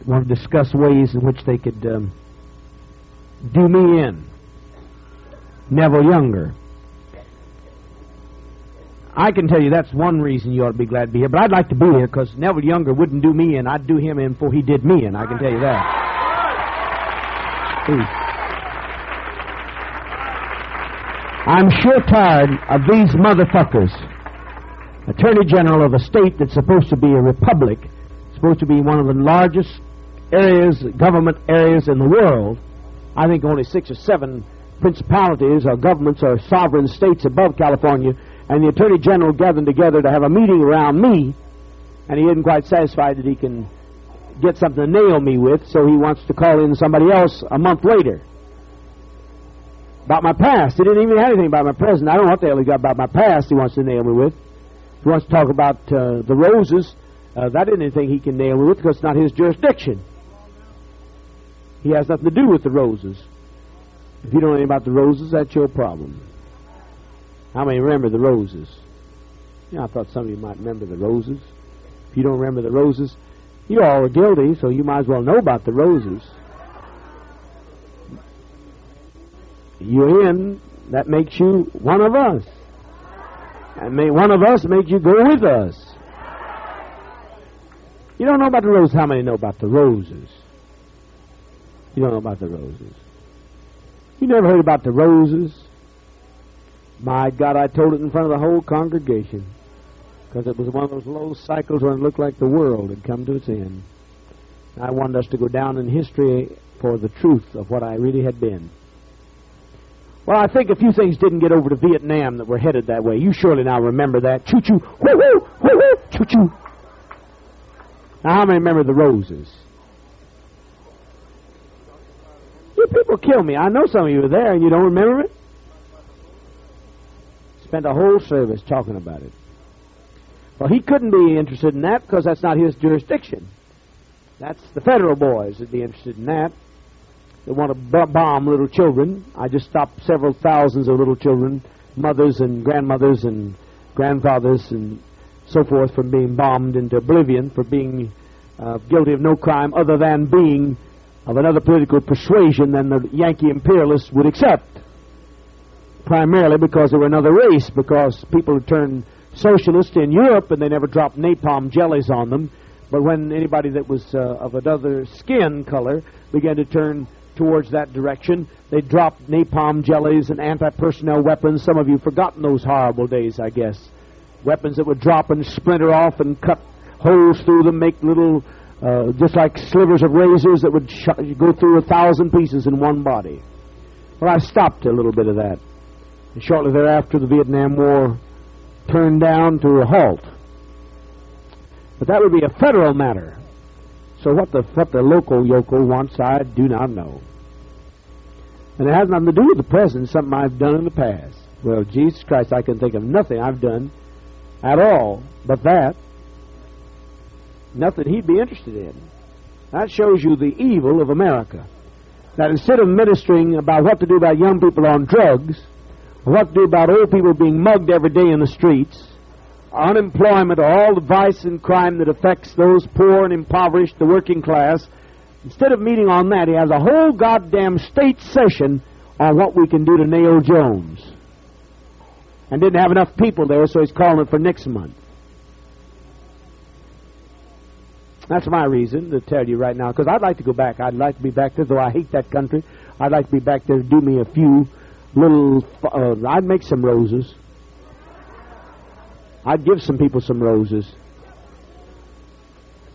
want to discuss ways in which they could do me in. Neville Younger. I can tell you that's one reason you ought to be glad to be here, but I'd like to be here because Neville Younger wouldn't do me in. I'd do him in before he did me in, I can tell you that. I'm sure tired of these motherfuckers. Attorney General of a state that's supposed to be a republic, supposed to be one of the largest areas, government areas in the world. I think only 6 or 7 principalities or governments or sovereign states above California, and the Attorney General gathered together to have a meeting around me, and he isn't quite satisfied that he can get something to nail me with, so he wants to call in somebody else a month later. About my past. He didn't even have anything about my present. I don't know what the hell he got about my past he wants to nail me with. He wants to talk about the roses. That isn't anything he can nail me with because it's not his jurisdiction. He has nothing to do with the roses. If you don't know anything about the roses, that's your problem. How many remember the roses? You know, I thought some of you might remember the roses. If you don't remember the roses, you all are guilty, so you might as well know about the roses. You're in, that makes you one of us. And one of us makes you go with us. You don't know about the roses. How many know about the roses? You don't know about the roses. You never heard about the roses? My God, I told it in front of the whole congregation because it was one of those low cycles when it looked like the world had come to its end. I wanted us to go down in history for the truth of what I really had been. Well, I think a few things didn't get over to Vietnam that were headed that way. You surely now remember that. Choo-choo, woo-woo, woo-woo, choo-choo. Now, how many remember the roses? You people kill me. I know some of you were there and you don't remember it. Spent a whole service talking about it. Well, he couldn't be interested in that because that's not his jurisdiction. That's the federal boys that'd be interested in that. They want to bomb little children. I just stopped several thousands of little children, mothers and grandmothers and grandfathers and so forth, from being bombed into oblivion for being guilty of no crime other than being of another political persuasion than the Yankee imperialists would accept. Primarily because they were another race, because people had turned socialist in Europe and they never dropped napalm jellies on them. But when anybody that was of another skin color began to turn towards that direction, they dropped napalm jellies and anti-personnel weapons. Some of you have forgotten those horrible days, I guess. Weapons that would drop and splinter off and cut holes through them, make little, just like slivers of razors that would go through 1,000 pieces in one body. Well, I stopped a little bit of that. And shortly thereafter, the Vietnam War turned down to a halt. But that would be a federal matter. So what the local yokel wants, I do not know. And it has nothing to do with the present, it's something I've done in the past. Well, Jesus Christ, I can think of nothing I've done at all but that. Nothing he'd be interested in. That shows you the evil of America. That instead of ministering about what to do about young people on drugs, or what to do about old people being mugged every day in the streets, unemployment, or all the vice and crime that affects those poor and impoverished, the working class, instead of meeting on that, he has a whole goddamn state session on what we can do to nail Jones. And didn't have enough people there, so he's calling it for next month. That's my reason to tell you right now, because I'd like to go back. I'd like to be back there, though I hate that country. I'd like to be back there to do me a few little... I'd make some roses. I'd give some people some roses.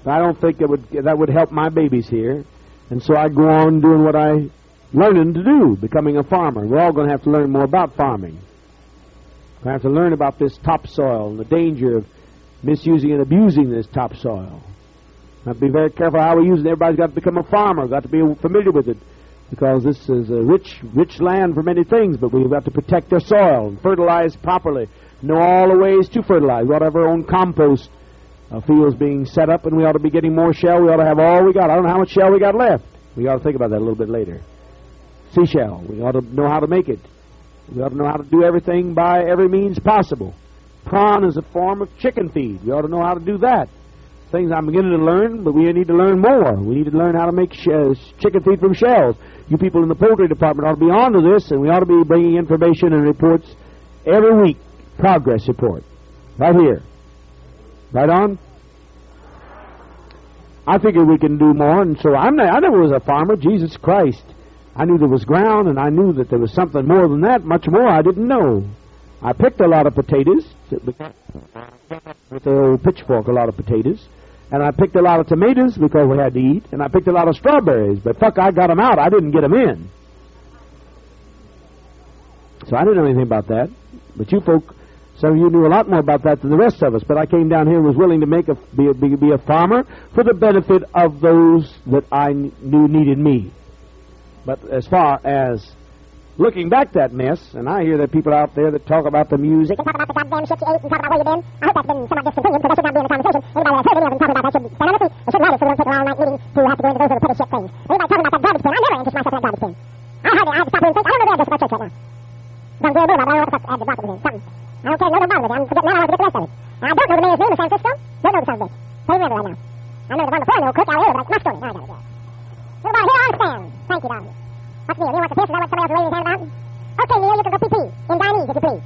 But I don't think that would help my babies here. And so I'd go on doing what I learning to do, becoming a farmer. We're all going to have to learn more about farming. We have to learn about this topsoil and the danger of misusing and abusing this topsoil. Have to be very careful how we use it. Everybody's got to become a farmer, got to be familiar with it, because this is a rich land for many things, but we've got to protect their soil and fertilize properly. Know all the ways to fertilize. We ought to have our own compost fields being set up, and we ought to be getting more shell. We ought to have all we got. I don't know how much shell we got left. We ought to think about that a little bit later. Seashell. We ought to know how to make it. We ought to know how to do everything by every means possible. Prawn is a form of chicken feed. We ought to know how to do that. things I'm beginning to learn, but we need to learn more. We need to learn how to make chicken feed from shells. You people in the poultry department ought to be on to this, and we ought to be bringing information and reports every week. Progress report. Right here. Right on? I figured we can do more, and so I never was a farmer. Jesus Christ. I knew there was ground, and I knew that there was something more than that, much more I didn't know. I picked a lot of potatoes, with the old pitchfork, a lot of potatoes, and I picked a lot of tomatoes because we had to eat, and I picked a lot of strawberries, but fuck, I got them out. I didn't get them in. So I didn't know anything about that, but you folk, some of you knew a lot more about that than the rest of us, but I came down here and was willing to be a farmer for the benefit of those that I knew needed me. But as far as looking back that mess, and I hear that people out there that talk about the music, and talk about the goddamn shit you ate and talk about where you've been. I hope that's been somewhat discontinued because that should not be in the conversation. Anybody that's heard any of them talking about that should stand on their feet. They shouldn't write it so we don't take a all-night meeting to have to go into those little petty shit things. Anybody talking about that garbage bin, I never interest myself in that garbage bin. I had to stop here and think, I don't know the address of my church right now. Don't care about it, but I don't know what the fuck the address was in. Something. I don't care, no bother with it. I'm forgetting now, I forget the rest of it. And I don't know the mayor's name of San Francisco. Don't know the son's name. Can't remember right now. I know the one before, no cook out here, but my story. Now I got it, yeah. Little boy, here I understand. Thank you, darling. What's the deal? You want the piss? Is that what somebody else is waving his hand about? Okay, Neil, you can go pee-pee in Chinese, if you please.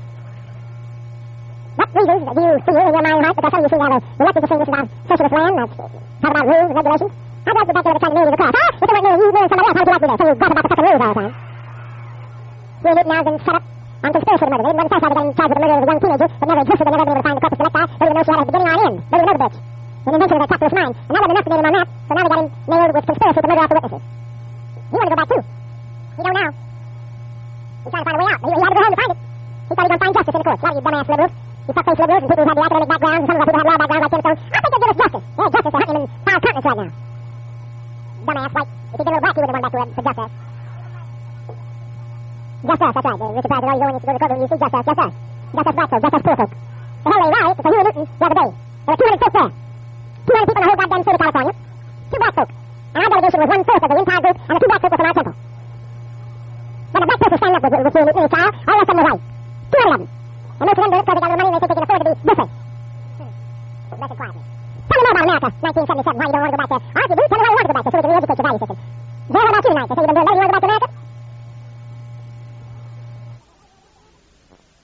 What reasons do you feel in your mind, right? Because some of you seem to have a reluctance to say this about socialist land, talk about rules and regulations. I'd like to go back there trying to nail you the cross. Huh? If it weren't near you, somebody else, how'd you like to do that? So you got about the fucking rules all the time. You and now has been set up on conspiracy to murder. They didn't know the first time they got in charge with the murder of a young teenager that never existed. They never been able to find the corpus selecti. They didn't know she had a beginning or an end. They didn't know the bitch. An invention of their capitalist mind. And now they've investigated him on that, so now they got him nailed with conspiracy to murder off the witnesses. You want to go back too. You don't now. He's trying to find a way out. He had to go home to find it. He thought he was going to find justice in the courts. A lot of you dumbass liberals. You fuckface liberals and people who have the academic backgrounds and some of our people have law backgrounds like Jonestown. I think they'll give us justice. Yeah, justice. They're hunting him in 5 continents right now. Dumbass white. If he'd been a little black, he would have gone back to justice. Justice, that's right. Richard Pryor, you go when you go to the courtroom, you see justice. Justice. Justice black folk. Justice poor folk. The hell they rallied for Huey Newton the other day. There were 200 folk there. 200 people in the whole goddamn state of California. 2 black folk. And our delegation was 1/4 of the entire group, and the 2 black folk were from our temple. But the black person standing up with Huey Newton in his trial, all the rest of them were white. 200 of them. And most of them do it because they got a little money and they think they can afford to be different. Blessed quietly. Tell me more about America, 1977, why you don't want to go back there. All right, you do, tell me why you want to go back there so we can re-educate your value system. Jay, how about you tonight? They say you've been doing better, you want to go back to America?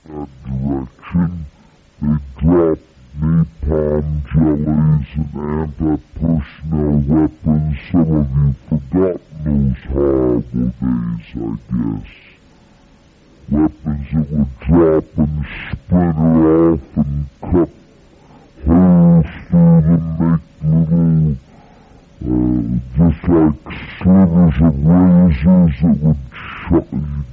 Direction, they dropped napalm jellies and anti-personnel weapons. Some of you forgotten those horrible days, I guess. Weapons that would drop and splinter off and cut holes through them, make little, just like slivers of razors that would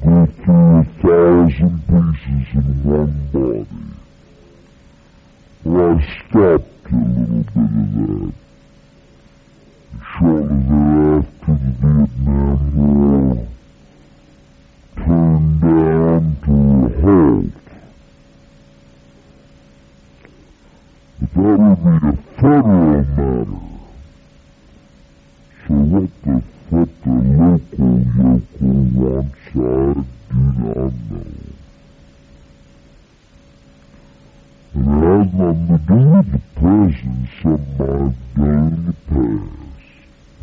go through 1,000 pieces in one body. Well, I stopped a little bit of that. Shortly thereafter, the Vietnam War turned down to a halt. But that would be a federal matter. So what the local yokel wants, I do not know. And it has nothing to do with the present, something I've done in the past.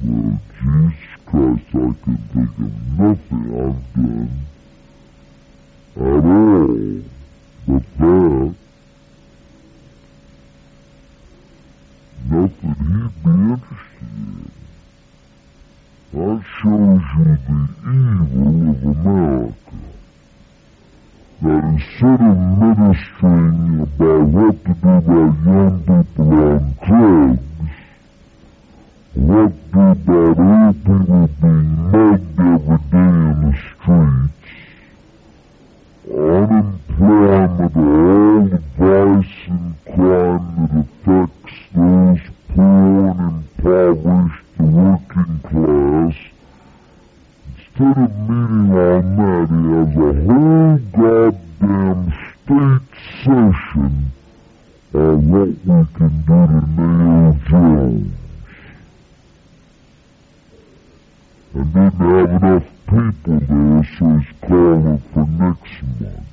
Well, Jesus Christ, I can think of nothing I've done at all but that. Nothing he'd be interested in. That shows you the evil of America. That instead of ministering about what to do about young people on drugs, what to do about old people being mugged every day in the streets, unemployment, all the vice and crime that affects those poor and impoverished, the working class, instead of meeting on that, he has a whole goddamn state session on what we can do to nail Jones. And didn't have enough people there, so he's calling for next month.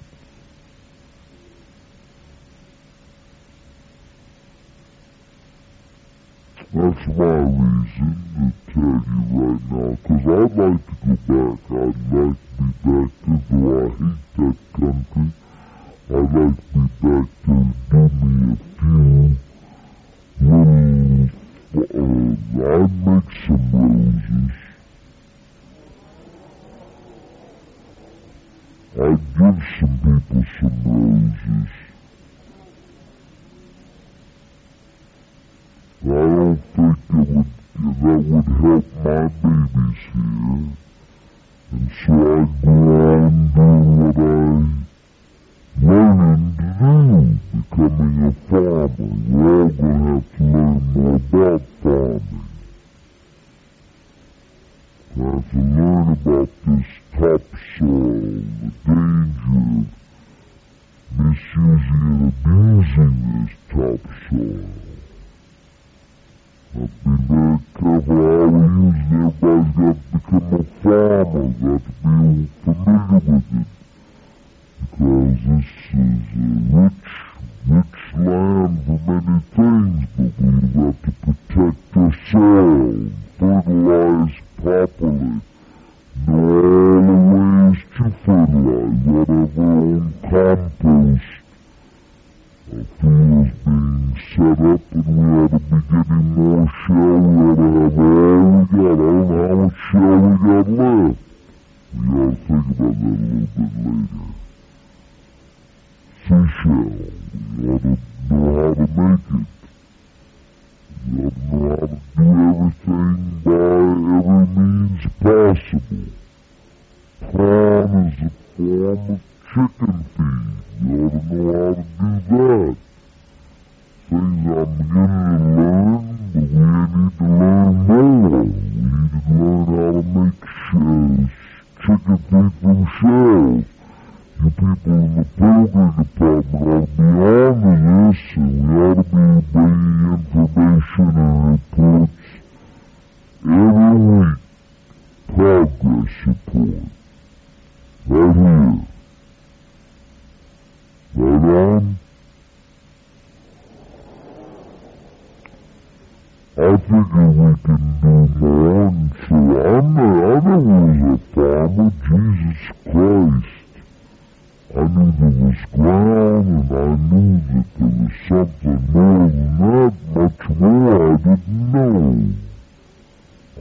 right now, because I'd like to go back. I'd like to be back to, though I hate that country, I'd like to be back to do me a few little, I'd make some roses. I'd give some people some roses. I don't think that would help my babies here. And so I go on doing what I'm learning to do, becoming a farmer. We're all going to have to learn more about farming. We have to learn about this topsoil, the danger of misusing and abusing this topsoil. I've been very careful how we use it. Everybody's got to become a farmer, got to be familiar with it. Because this is a rich land for many things, but we've got to protect the soil, fertilize properly, know all the ways to fertilize, whatever own compost fields being set up, and we ought to be getting more shell. We ought to have all we got. I don't know how much shell we got left. We ought to think about that a little bit later. Seashell. We ought to know how to make it. We ought to know how to do everything by every means possible. Prawn is a form of chicken feed. We ought to know how to do that. Things I'm beginning to learn, but we need to learn more. We need to learn how to make chicken feed from shells. You people in the poultry department ought to be on to this, and we ought to be bringing information and reports every week. Progress report. Right here. Right on. I figure we can do more, and so I never was a farmer, Jesus Christ. I knew there was ground, and I knew that there was something more than that, much more I didn't know.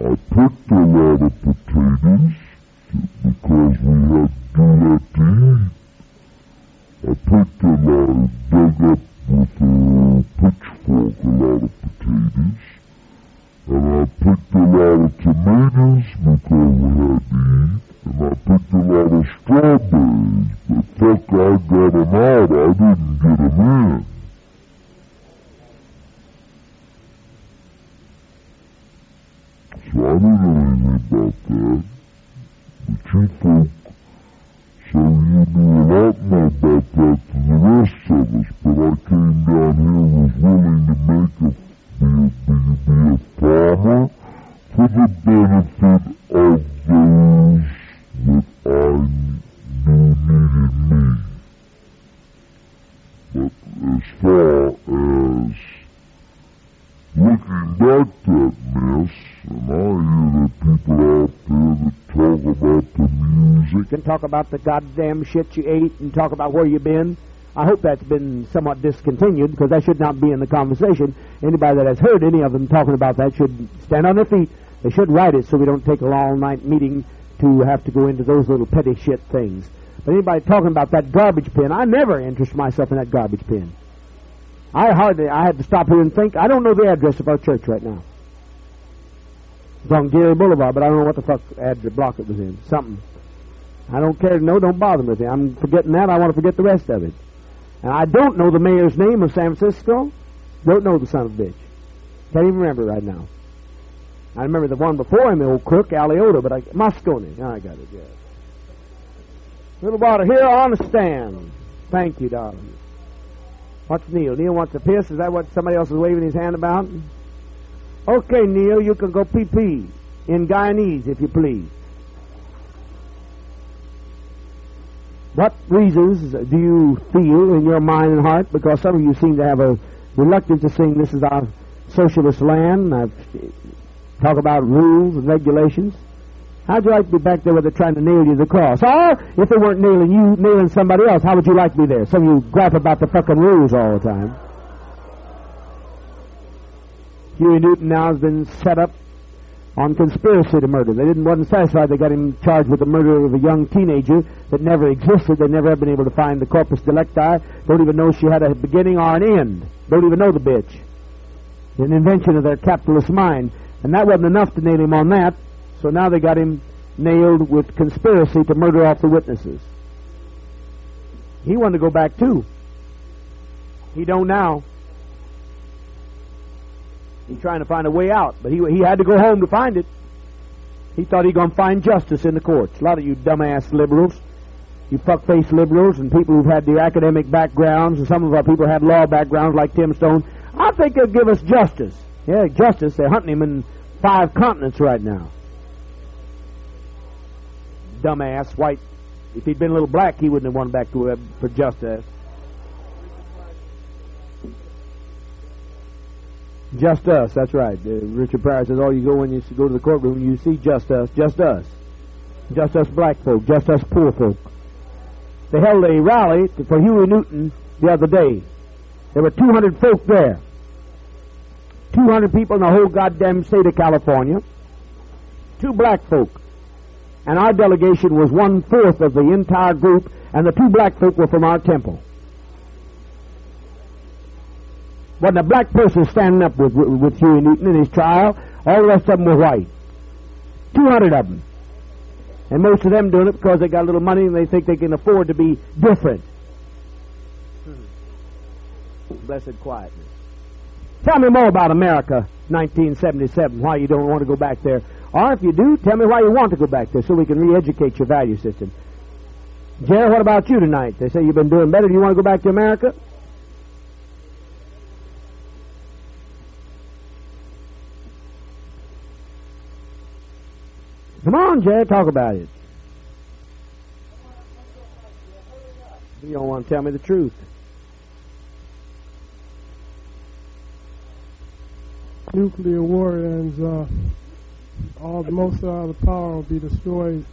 I picked a lot of potatoes, because we had to do that to eat. I picked a lot, dug up with a pitchfork a lot of potatoes, and I picked a lot of tomatoes because we had to eat, and I picked a lot of strawberries, but fuck, I got them out, I didn't get them in. So I didn't know anything about that, but you folk, so you knew a lot more about that than the rest of us, but I came down here and was willing to be a farmer for the benefit of those that I knew needed me. But as far as looking back that mess, and I hear that people out there that talk about the music and talk about the goddamn shit you ate and talk about where you've been. I hope that's been somewhat discontinued, because that should not be in the conversation. Anybody that has heard any of them talking about that should stand on their feet. They should write it so we don't take a all-night meeting to have to go into those little petty shit things. But anybody talking about that garbage bin, I never interest myself in that garbage bin. I had to stop here and think. I don't know the address of our church right now. It's on Gary Boulevard, but I don't know what the fuck block it was in. Something. I don't care to know. Don't bother with it. I'm forgetting that. I want to forget the rest of it. And I don't know the mayor's name of San Francisco. Don't know the son of a bitch. Can't even remember right now. I remember the one before him, the old crook, Aliota, but Moscone. I got it, yeah. Little water here on the stand. Thank you, darling. What's Neil? Neil wants to piss? Is that what somebody else is waving his hand about? Okay, Neil, you can go pee-pee in Guyanese, if you please. What reasons do you feel in your mind and heart? Because some of you seem to have a reluctance to sing, "This is our socialist land." talk about rules and regulations. How'd you like to be back there where they're trying to nail you to the cross? Or, if they weren't nailing you, nailing somebody else, how would you like to be there? Some of you gripe about the fucking rules all the time. Huey Newton now has been set up on conspiracy to murder. They wasn't satisfied. They got him charged with the murder of a young teenager that never existed. They never have been able to find the corpus delicti. Don't even know she had a beginning or an end. Don't even know the bitch. An invention of their capitalist mind. And that wasn't enough to nail him on that. So now they got him nailed with conspiracy to murder off the witnesses. He wanted to go back too. He don't now. He's trying to find a way out, but he had to go home to find it. He thought he was going to find justice in the courts. A lot of you dumbass liberals, you fuck-faced liberals, and people who've had the academic backgrounds, and some of our people had law backgrounds like Tim Stone, I think they'll give us justice. Yeah, justice. They're hunting him in 5 continents right now. Dumbass, white. If he'd been a little black, he wouldn't have won back to for justice. Just us, that's right. Richard Pryor says, you go when you go to the courtroom, you see just us. Just us black folk, just us poor folk. They held a rally for Huey Newton the other day. There were 200 folk there. 200 people in the whole goddamn state of California. 2 black folk. And our delegation was 1/4 of the entire group, and the 2 black folk were from our temple. Wasn't a black person standing up with Huey Newton in his trial. All the rest of them were white. 200 of them. And most of them doing it because they got a little money and they think they can afford to be different. Blessed quietness. Tell me more about America, 1977, why you don't want to go back there. Or if you do, tell me why you want to go back there so we can re-educate your value system. Jerry, what about you tonight? They say you've been doing better. Do you want to go back to America? Come on, Jerry, talk about it. You don't want to tell me the truth. Nuclear war ends, most of the power will be destroyed.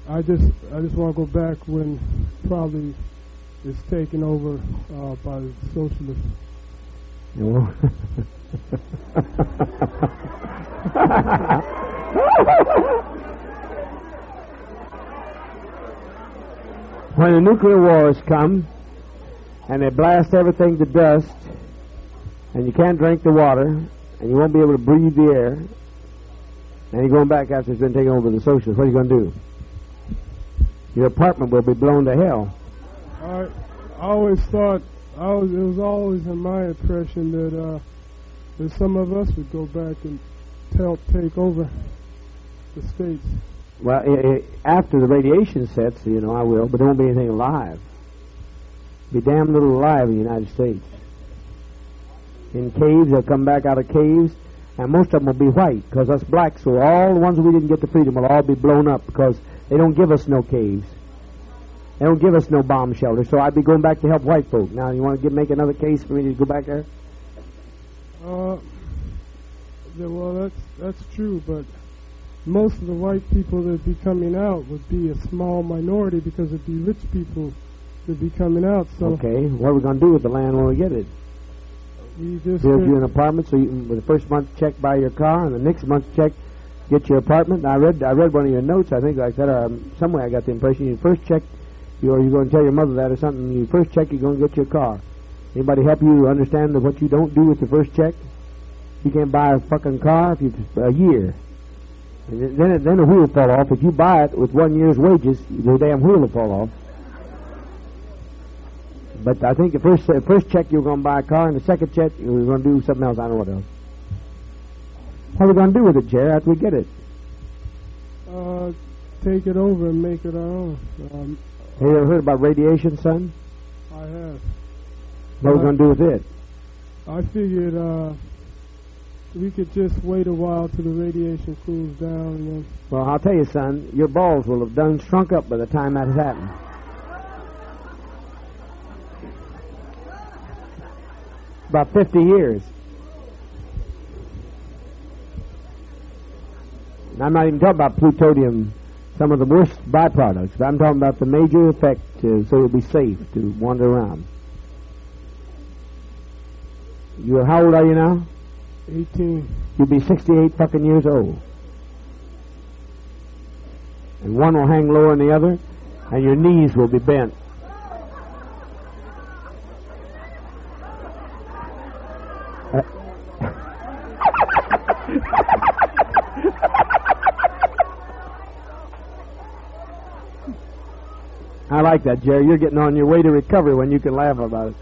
I just want to go back when probably it's taken over by the socialists. When the nuclear wars come and they blast everything to dust and you can't drink the water and you won't be able to breathe the air and you're going back after it's been taken over the socialists, what are you going to do? Your apartment will be blown to hell. I always thought, it was always in my impression that some of us would go back and help take over the states. Well, after the radiation sets, I will, but there won't be anything alive. Be damn little alive in the United States. In caves, they'll come back out of caves, and most of them will be white, because us blacks, so all the ones we didn't get to freedom will all be blown up, because they don't give us no caves. They don't give us no bomb shelters, so I'd be going back to help white folk. Now, you want to make another case for me to go back there? Well, that's true, but most of the white people that would be coming out would be a small minority because it'd be rich people that would be coming out. So okay, what are we going to do with the land when we get it? We just build you an apartment so you can, with the first month's check, buy your car, and the next month's check, get your apartment. I read one of your notes, I think, like that, or somewhere I got the impression your first check, you're going to tell your mother that or something, your first check, you're going to get your car. Anybody help you understand what you don't do with the first check? You can't buy a fucking car a year. And then the wheel will fall off. If you buy it with 1 year's wages, the damn wheel will fall off. But I think the first check you were going to buy a car, and the second check you were going to do something else. I don't know what else. What are we going to do with it, Jerry, after we get it? Take it over and make it our own. Have you ever heard about radiation, son? I have. What are we going to do with it? I figured we could just wait a while till the radiation cools down. And then well, I'll tell you, son, your balls will have done shrunk up by the time that has happened. About 50 years. And I'm not even talking about plutonium, some of the worst byproducts. But I'm talking about the major effect, so it'll be safe to wander around. How old are you now? 18. You'll be 68 fucking years old. And one will hang lower than the other, and your knees will be bent. I like that, Jerry. You're getting on your way to recovery when you can laugh about it.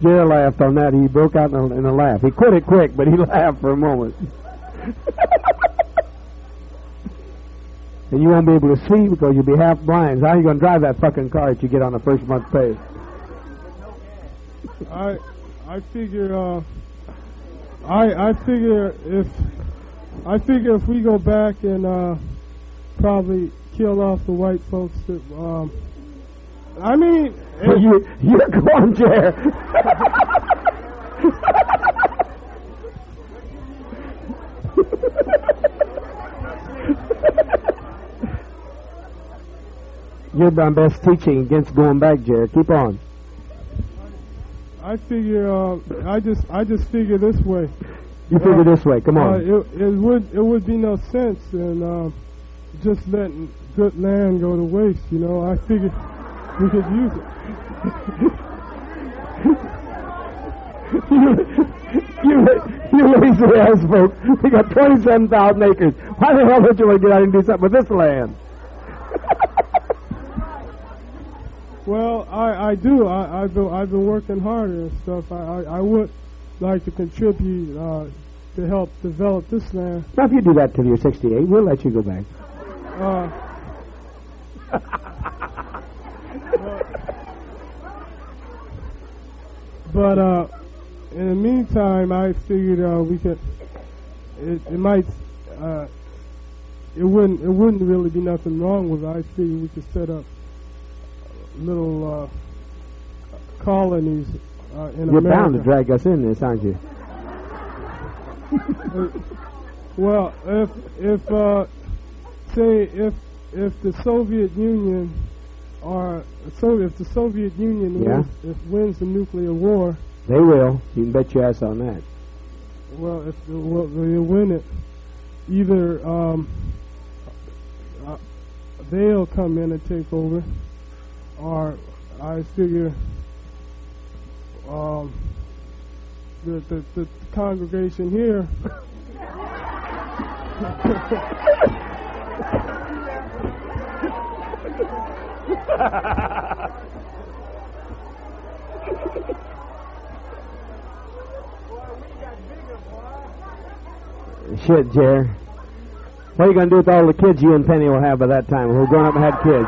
Jerry laughed on that. He broke out in a laugh. He quit it quick, but he laughed for a moment. And you won't be able to see because you'll be half blind. So how are you going to drive that fucking car that you get on the first month's pay? I figure if we go back and probably kill off the white folks that I mean you're going there. You're my best teaching against going back, Jared. Keep on. I figure I just figure this way. You figure this way. Come on. It would be no sense in just letting good land go to waste. You know, I figured we could use it. you lazy ass folks. We got 27,000 acres. Why the hell don't you want to get out and do something with this land? Well, I do. I've been working harder and stuff. I would like to contribute to help develop this land. Now, if you do that till you're 68, we'll let you go back. But in the meantime, I figured we could. It might. It wouldn't really be nothing wrong with it. I figured we could set up little colonies in You're America. bound to drag us in this, aren't you? Well, if the Soviet Union if the Soviet Union wins the nuclear war, they will. You can bet your ass on that. Well, if they win it, either they'll come in and take over, or I figure the congregation here Shit, Jer. What are you going to do with all the kids you and Penny will have by that time who have grown up and had kids?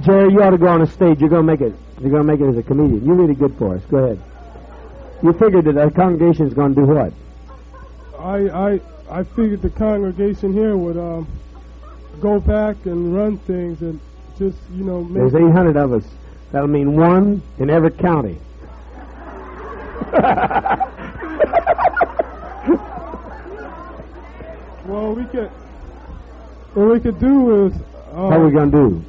Jerry, you ought to go on a stage. You're going to make it. You're going to make it as a comedian. You're really good for us. Go ahead. You figured that the congregation is going to do what? I figured the congregation here would go back and run things and just, you know, make... There's 800 of us. That'll mean one in every county. What we could do is... what are we going to do?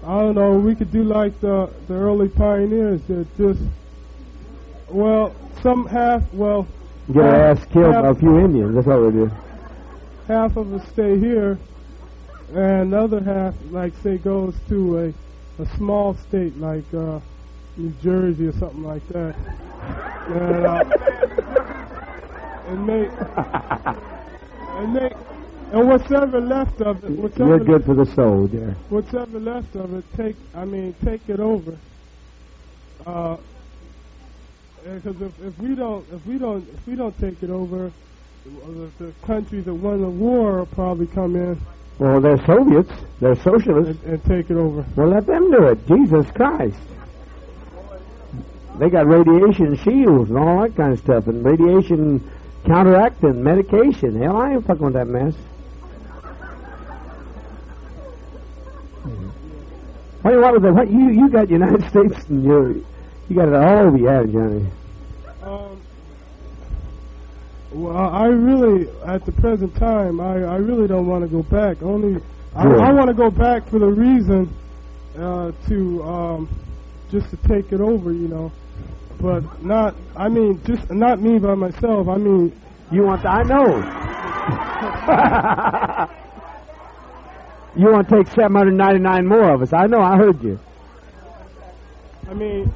I don't know. We could do like the early pioneers that just, get our ass killed by a few Indians. That's what we do. Half of us stay here, and the other half, like say, goes to a small state like New Jersey or something like that, and whatever left of it, you're good for the soul, dear. Whatever left of it, take it over. Because if we don't take it over, the countries that won the war will probably come in. Well, they're Soviets. They're socialists. And take it over. Well, let them do it. Jesus Christ. They got radiation shields and all that kind of stuff, and radiation counteractant medication. Hell, I ain't fucking with that mess. What do you want with that? What you got United States and you got it all over you, haven't you, Johnny? Well, I really, at the present time, I really don't want to go back. Only, I want to go back for the reason to just to take it over, you know. But not, I mean, just not me by myself. I mean, you want to, I know. You want to take 799 more of us. I know, I heard you. I mean,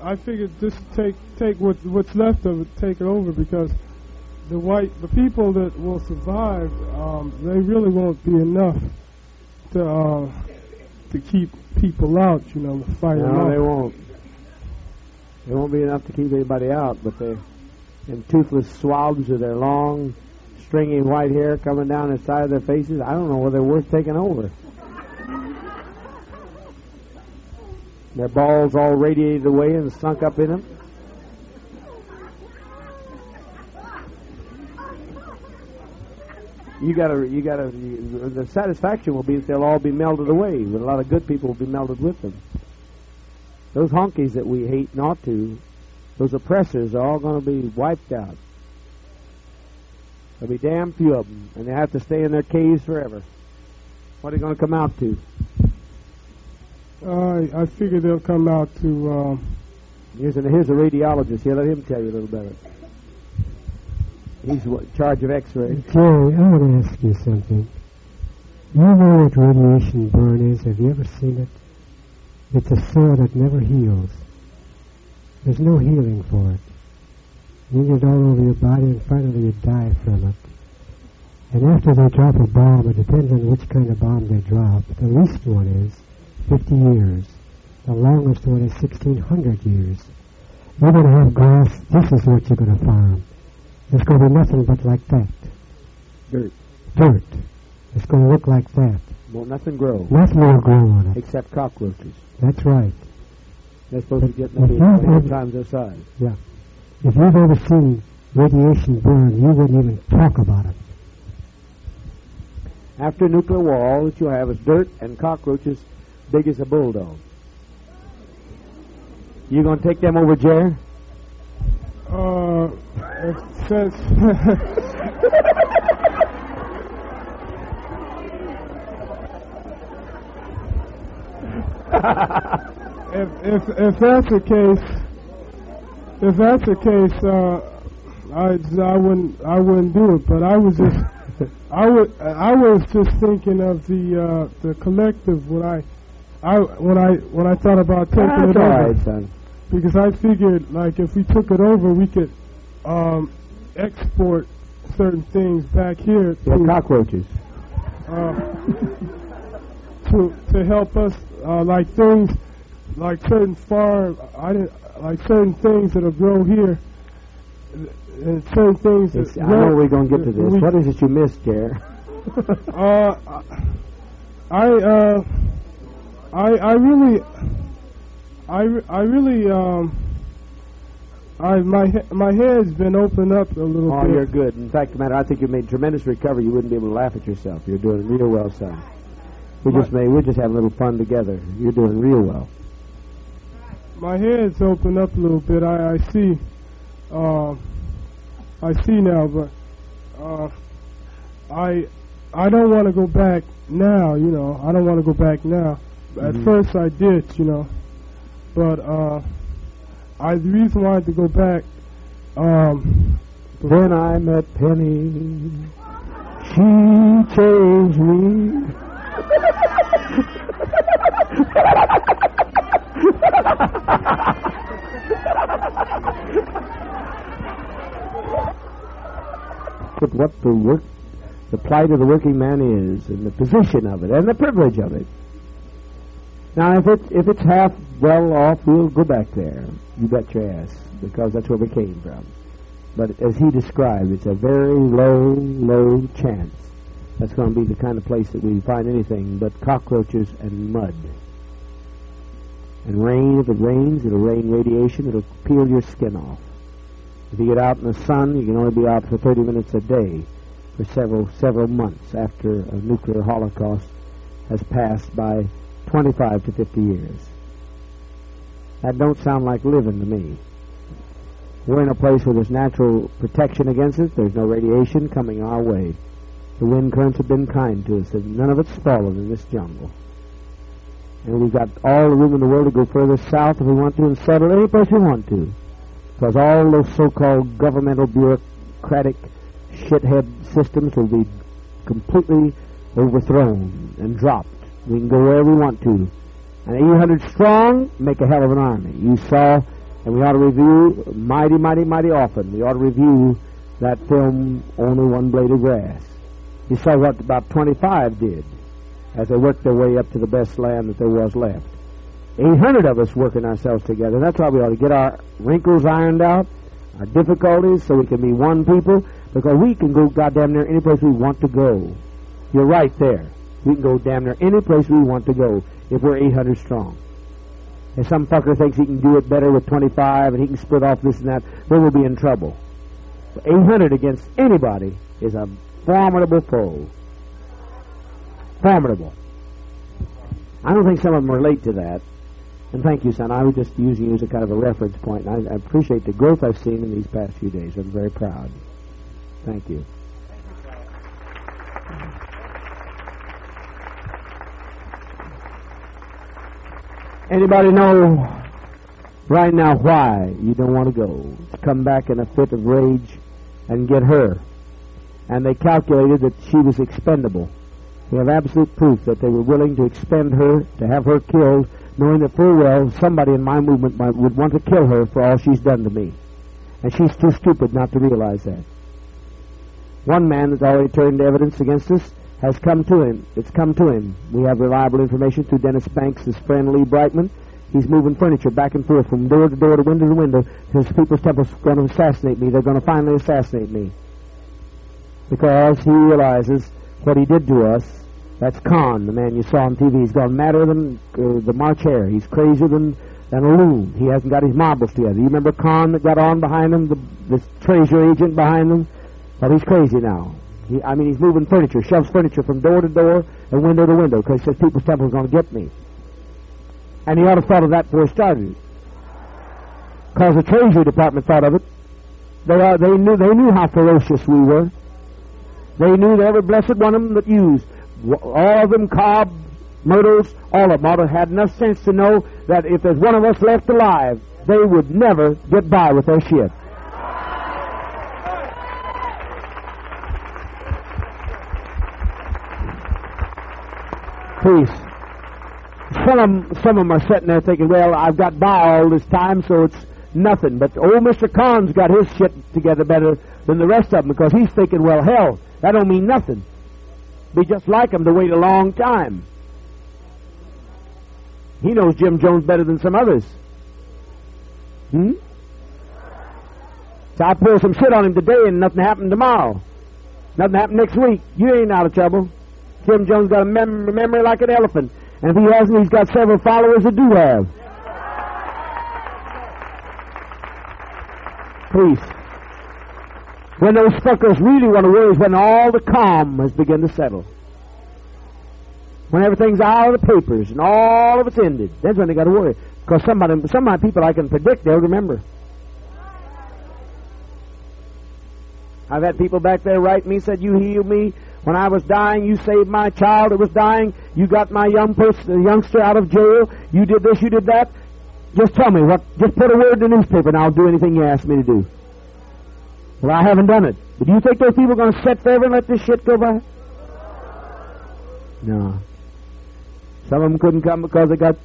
I figured just take what's left of it, take it over, because the people that will survive, they really won't be enough to keep people out, you know, to fight them out. No, they won't. They won't be enough to keep anybody out, but they, in toothless swabs of their long, stringy white hair coming down the side of their faces, I don't know whether they're worth taking over. Their balls all radiated away and sunk up in them. The satisfaction will be that they'll all be melted away, but a lot of good people will be melted with them. Those honkies that we hate not to, those oppressors are all going to be wiped out. There'll be damn few of them, and they have to stay in their caves forever. What are they going to come out to? I figure they'll come out to... Here's a radiologist here. Let him tell you a little better. He's in charge of X-ray. Jerry, I want to ask you something. You know what radiation burn is? Have you ever seen it? It's a sore that never heals. There's no healing for it. You get it all over your body, and finally you die from it. And after they drop a bomb, it depends on which kind of bomb they drop. The least one is 50 years. The longest one is 1,600 years. You're going to have grass. This is what you're going to farm. There's going to be nothing but like that. Dirt. It's going to look like that. Won't nothing grow. Nothing will grow on it. Except cockroaches. That's right. They're supposed to get maybe 100 times their size. Yeah. If you've ever seen radiation burn, you wouldn't even talk about it. After a nuclear war, all that you'll have is dirt and cockroaches big as a bulldog. You going to take them over, Jer? Since if that's the case, I wouldn't do it. But I was just thinking of the collective when I thought about taking it over. All right, son. Because I figured, like, if we took it over, we could export certain things back here to cockroaches to help us, like things, like certain like certain things that'll grow here, and certain things. I know we're going to get to this. What is it you missed, Jer? My head's been opened up a little bit. Oh, you're good. In fact, matter, I think you made tremendous recovery. You wouldn't be able to laugh at yourself. You're doing real well, son. We're just having a little fun together. You're doing real well. My head's opened up a little bit. I see now, but I don't want to go back now. You know, I don't want to go back now. At first, I did. You know, but the reason why I had to go back. When I met Penny, she changed me. But what the plight of the working man is, and the position of it, and the privilege of it. Now, if it's half well off, we'll go back there. You bet your ass, because that's where we came from. But as he described, it's a very low chance that's going to be the kind of place that we find anything but cockroaches and mud. And rain, if it rains, it'll rain radiation. It'll peel your skin off. If you get out in the sun, you can only be out for 30 minutes a day for several months after a nuclear holocaust has passed by 25 to 50 years. That don't sound like living to me. We're in a place where there's natural protection against it. There's no radiation coming our way. The wind currents have been kind to us, and none of it's fallen in this jungle. And we've got all the room in the world to go further south if we want to and settle any place we want to. Because all those so-called governmental bureaucratic shithead systems will be completely overthrown and dropped. We can go wherever we want to. And 800 strong make a hell of an army. You saw, and we ought to review mighty often. We ought to review that film, Only One Blade of Grass. You saw what about 25 did as they worked their way up to the best land that there was left. 800 of us working ourselves together. That's why we ought to get our wrinkles ironed out, our difficulties, so we can be one people, because we can go goddamn near any place we want to go. You're right there. We can go damn near any place we want to go if we're 800 strong. If some fucker thinks he can do it better with 25 and he can split off this and that, then we'll be in trouble. 800 against anybody is a formidable foe. Formidable. I don't think some of them relate to that. And thank you, son. I was just using you as a kind of a reference point. And I appreciate the growth I've seen in these past few days. I'm very proud. Thank you. Anybody know right now why you don't want to go? To come back in a fit of rage and get her. And they calculated that she was expendable. We have absolute proof that they were willing to expend her, to have her killed, knowing that full well somebody in my movement would want to kill her for all she's done to me. And she's too stupid not to realize that. One man that's already turned evidence against us has come to him. It's come to him. We have reliable information through Dennis Banks' friend Lee Brightman. He's moving furniture back and forth from door to door to window to window. His People's Temple's going to assassinate me. They're going to finally assassinate me. Because he realizes what he did to us. That's Khan, the man you saw on TV. He's gone madder than the March Hare. He's crazier than a loon. He hasn't got his marbles together. You remember Khan that got on behind him, the treasury agent behind him? Well, he's crazy now. He's moving furniture, shoves furniture from door to door and window to window because he says People's Temple's going to get me. And he ought to have thought of that before he started. Because the Treasury Department thought of it. They knew how ferocious we were. They knew that every blessed one of them that used. All of them, Cobb, Myrtles, all of them ought to have had enough sense to know that if there's one of us left alive, they would never get by with their shit. Please. Some of them are sitting there thinking, well, I've got by all this time, so it's nothing. But old Mr. Khan's got his shit together better than the rest of them because he's thinking, well, hell, that don't mean nothing. Be just like him to wait a long time. He knows Jim Jones better than some others. So I pull some shit on him today and nothing happened tomorrow. Nothing happened next week. You ain't out of trouble. Jim Jones got a memory like an elephant. And if he hasn't, he's got several followers that do have. Please. When those fuckers really want to worry is when all the calm has begun to settle. When everything's out of the papers and all of it's ended. That's when they got to worry. Because some of my people I can predict, they'll remember. I've had people back there write me, said, you healed me. When I was dying, you saved my child that was dying. You got my youngster out of jail. You did this, you did that. Just tell me what. Just put a word in the newspaper and I'll do anything you ask me to do. Well, I haven't done it. But do you think those people are going to sit forever and let this shit go by? No. Some of them couldn't come because they got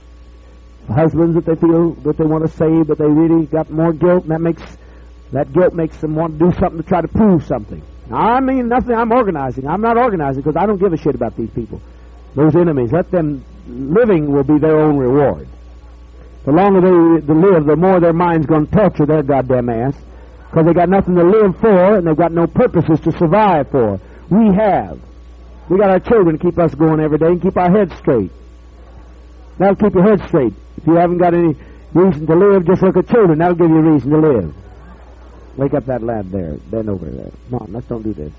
husbands that they feel that they want to save, but they really got more guilt, and that guilt makes them want to do something to try to prove something. Now, I mean nothing. I'm organizing. I'm not organizing because I don't give a shit about these people, those enemies. Let them living will be their own reward. The longer they live, the more their mind's going to torture their goddamn ass because they got nothing to live for and they've got no purposes to survive for. We have. We got our children to keep us going every day and keep our heads straight. That'll keep your head straight. If you haven't got any reason to live, just look at children. That'll give you a reason to live. Wake up that lad there. Bend over there. Come on, let's don't do this.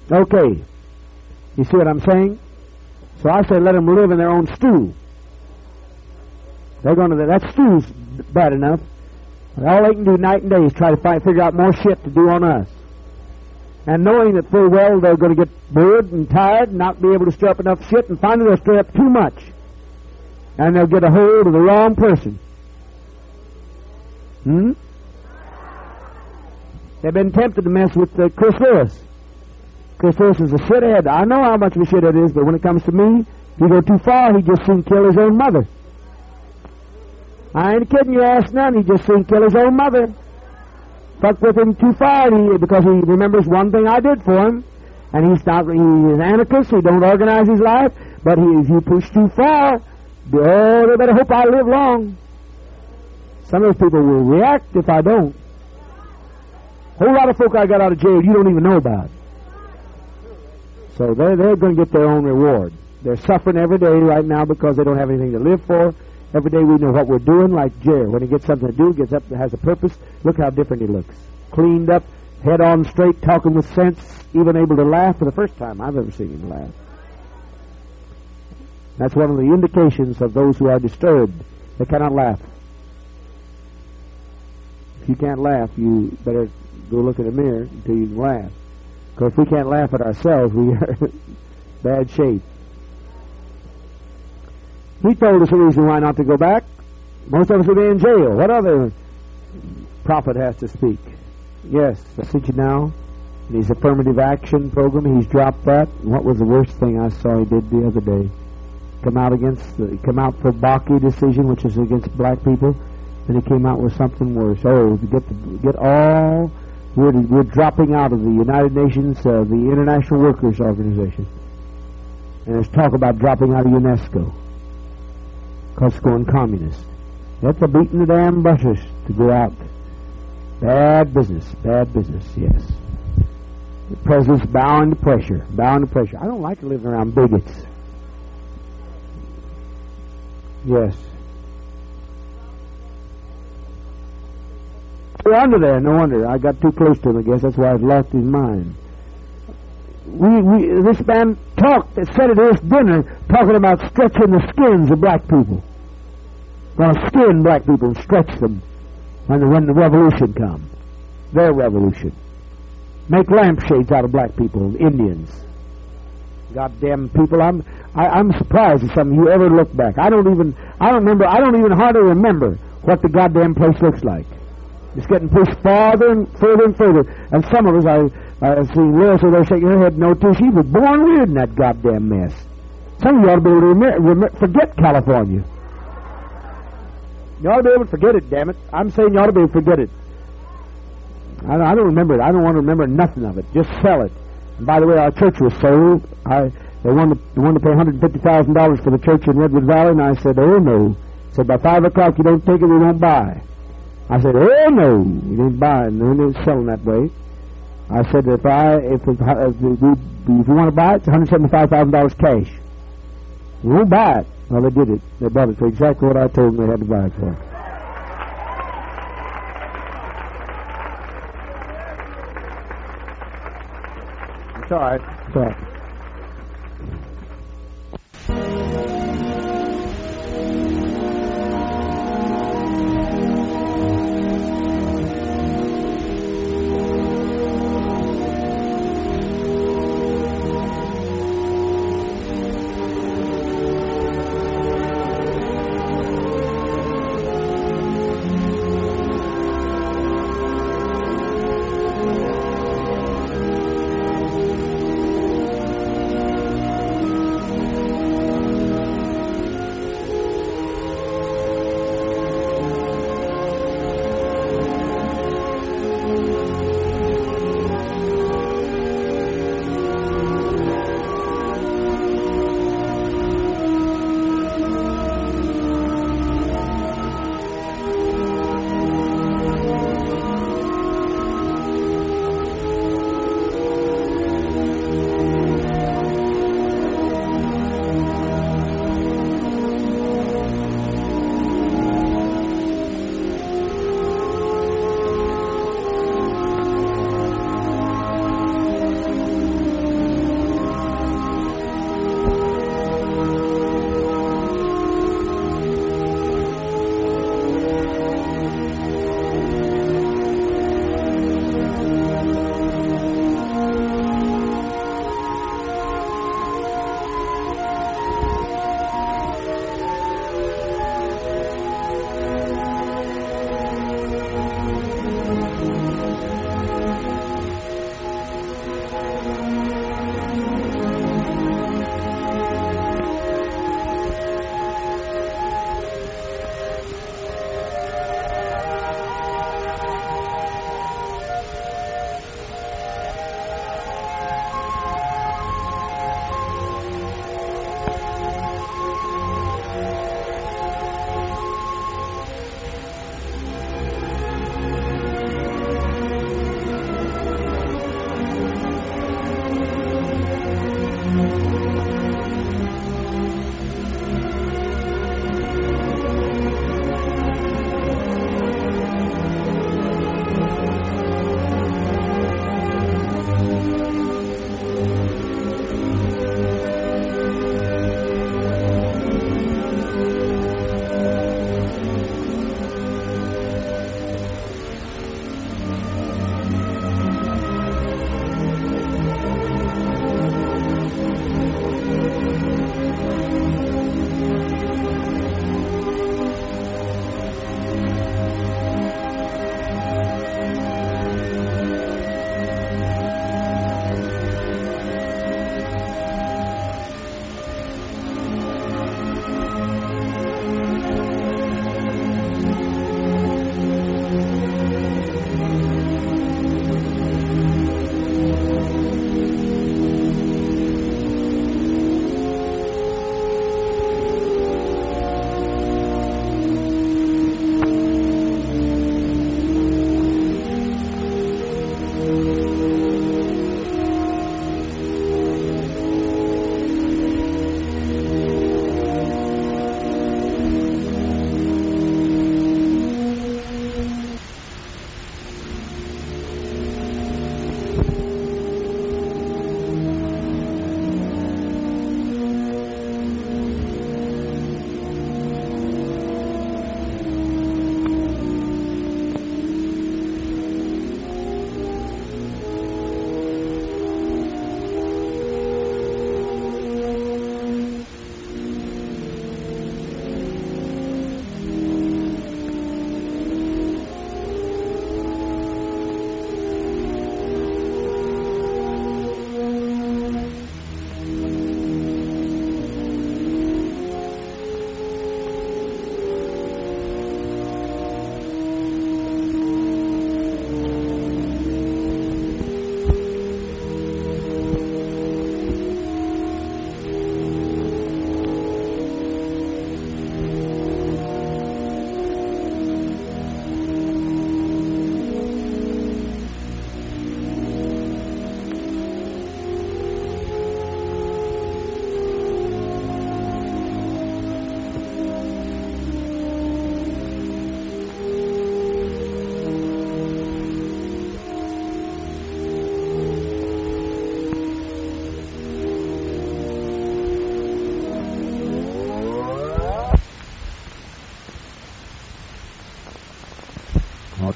Okay. You see what I'm saying? So I say let them live in their own stew. They're going to, that stew's bad enough. All they can do night and day is try to figure out more shit to do on us. And knowing that full well they're going to get bored and tired and not be able to stir up enough shit, and finally they'll stir up too much. And they'll get a hold of the wrong person. They've been tempted to mess with Chris Lewis. Chris Lewis is a shithead. I know how much of a shithead he is, but when it comes to me, if you go too far, he just soon kill his own mother. I ain't kidding you, ass none. He just soon kill his own mother. Fuck with him too far, because he remembers one thing I did for him, and he's an anarchist. He don't organize his life, but if you push too far, they better hope I live long. Some of those people will react if I don't. A whole lot of folk I got out of jail you don't even know about. So they're going to get their own reward. They're suffering every day right now because they don't have anything to live for. Every day we know what we're doing, like Jerry. When he gets something to do, gets up, has a purpose, look how different he looks. Cleaned up, head on straight, talking with sense, even able to laugh for the first time I've ever seen him laugh. That's one of the indications of those who are disturbed. They cannot laugh. If you can't laugh, you better go look in the mirror until you can laugh. Because if we can't laugh at ourselves, we are in bad shape. He told us a reason why not to go back. Most of us will be in jail. What other prophet has to speak? Yes, I see you now. In his affirmative action program, he's dropped that. What was the worst thing I saw he did the other day? Come out for Bakke decision, which is against black people, and he came out with something worse. Oh, we're dropping out of the United Nations, the International Workers Organization, and there's talk about dropping out of UNESCO. Because it's going communist. That's a beating the damn bushes to go out. Bad business, yes. The president's bowing to pressure. I don't like living around bigots. Yes. We're under there, no wonder. I got too close to him, I guess. That's why I've lost his mind. This man said at this dinner, talking about stretching the skins of black people. Going to skin black people and stretch them when the revolution comes. Their revolution. Make lampshades out of black people, Indians. Goddamn people! I'm surprised at some of you ever look back. I don't even hardly remember what the goddamn place looks like. It's getting pushed farther and further and further. And some of us, I've seen Lewis over there shaking her head no too. She was born weird in that goddamn mess. Some of you ought to be able to forget California. You ought to be able to forget it, damn it. I'm saying you ought to be able to forget it. I don't remember it. I don't want to remember nothing of it. Just sell it. And by the way, our church was sold. They wanted to pay $150,000 for the church in Redwood Valley, and I said, oh no. I said, by 5 o'clock you don't take it, we don't buy. I said, oh no, you didn't buy it. No, it's selling that way. I said, if you want to buy it, it's $175,000 cash. You won't buy it. Well, they did it. They bought it for exactly what I told them they had to buy it for. It's all right. It's all right.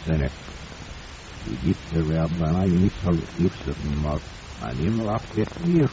sinner. Die gibt der Rabbi, ich soll gibt's es mal. An ihm lacht jetzt mir,